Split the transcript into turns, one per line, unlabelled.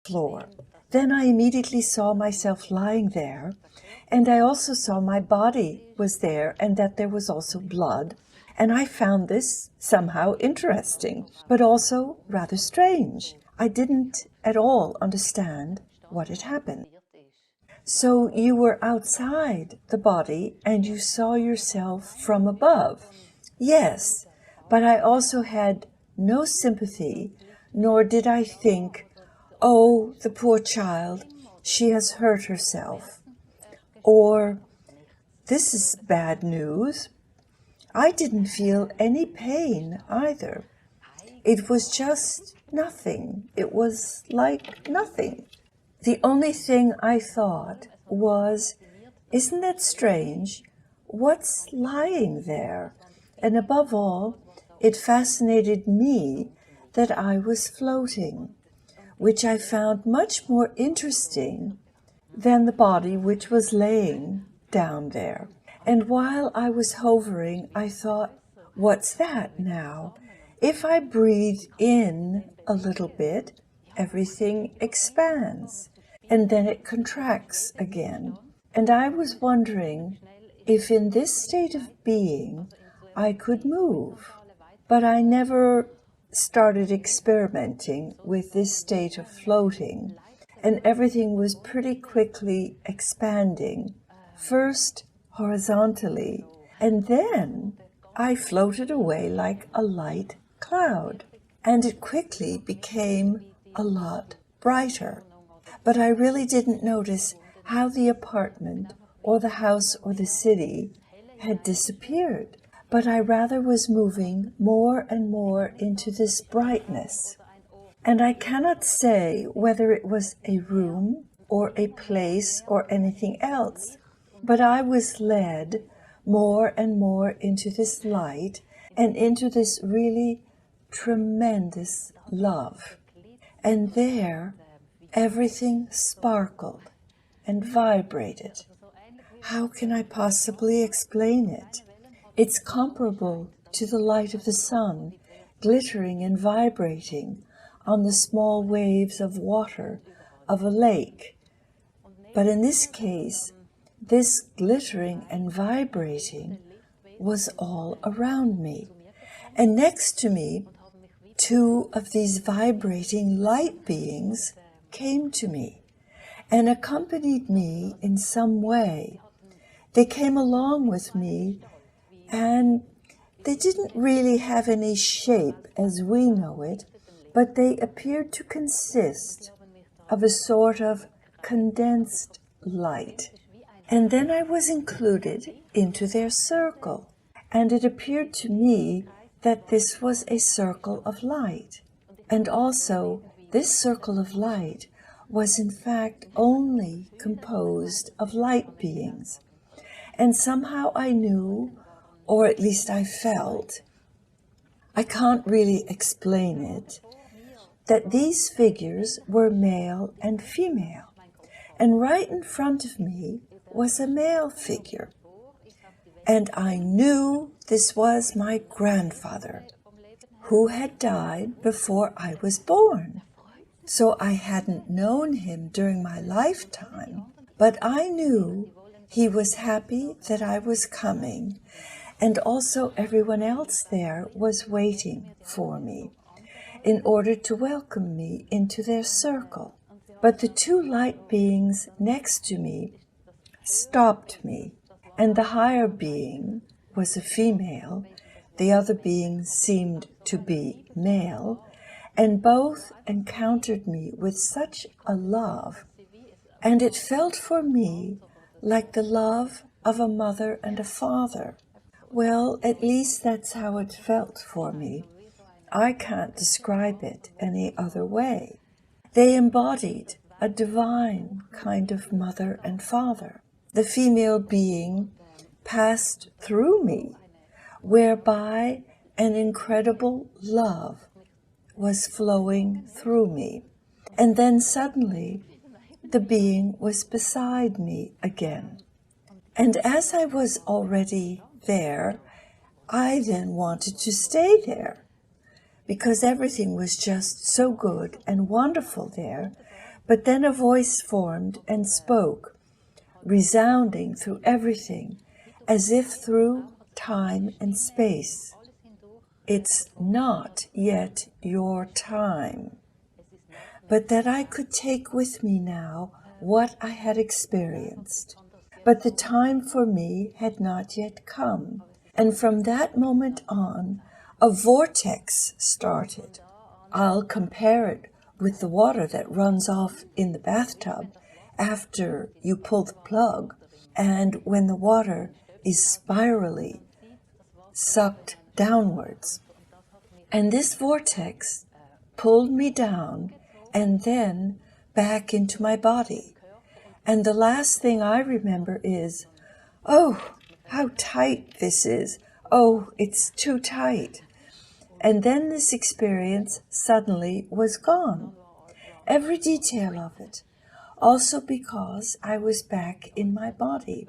floor. Then I immediately saw myself lying there, and I also saw my body was there and that there was also blood. And I found this somehow interesting, but also rather strange. I didn't at all understand what had happened. So you were outside the body and you saw yourself from above. Yes, but I also had no sympathy, nor did I think, oh, the poor child, she has hurt herself. Or, this is bad news. I didn't feel any pain either. It was just nothing. It was like nothing. The only thing I thought was, isn't that strange? What's lying there? And above all, it fascinated me that I was floating, which I found much more interesting than the body which was laying down there. And while I was hovering, I thought, what's that now? If I breathe in a little bit, everything expands, and then it contracts again. And I was wondering if in this state of being I could move. But I never started experimenting with this state of floating, and everything was pretty quickly expanding, first horizontally, and then I floated away like a light cloud, and it quickly became a lot brighter. But I really didn't notice how the apartment or the house or the city had disappeared, but I rather was moving more and more into this brightness. And I cannot say whether it was a room or a place or anything else, but I was led more and more into this light and into this really tremendous love. And there, everything sparkled and vibrated. How can I possibly explain it? It's comparable to the light of the sun, glittering and vibrating on the small waves of water of a lake. But in this case, this glittering and vibrating was all around me. And next to me, two of these vibrating light beings came to me and accompanied me in some way. They came along with me, and they didn't really have any shape as we know it, but they appeared to consist of a sort of condensed light. And then I was included into their circle, and it appeared to me that this was a circle of light. And also, this circle of light was in fact only composed of light beings. And somehow I knew, or at least I felt, I can't really explain it, that these figures were male and female. And right in front of me was a male figure. And I knew this was my grandfather, who had died before I was born. So I hadn't known him during my lifetime, but I knew he was happy that I was coming, and also everyone else there was waiting for me in order to welcome me into their circle. But the two light beings next to me stopped me, and the higher being was a female, the other being seemed to be male, and both encountered me with such a love, and it felt for me like the love of a mother and a father. Well, at least that's how it felt for me. I can't describe it any other way. They embodied a divine kind of mother and father. The female being passed through me, whereby an incredible love was flowing through me. And then suddenly, the being was beside me again. And as I was already there, I then wanted to stay there, because everything was just so good and wonderful there. But then a voice formed and spoke, resounding through everything, as if through time and space. It's not yet your time. But that I could take with me now what I had experienced. But the time for me had not yet come. And from that moment on, a vortex started. I'll compare it with the water that runs off in the bathtub after you pull the plug, and when the water is spirally sucked downwards. And this vortex pulled me down and then back into my body. And the last thing I remember is, oh, how tight this is. Oh, it's too tight. And then this experience suddenly was gone. Every detail of it. Also because I was back in my body.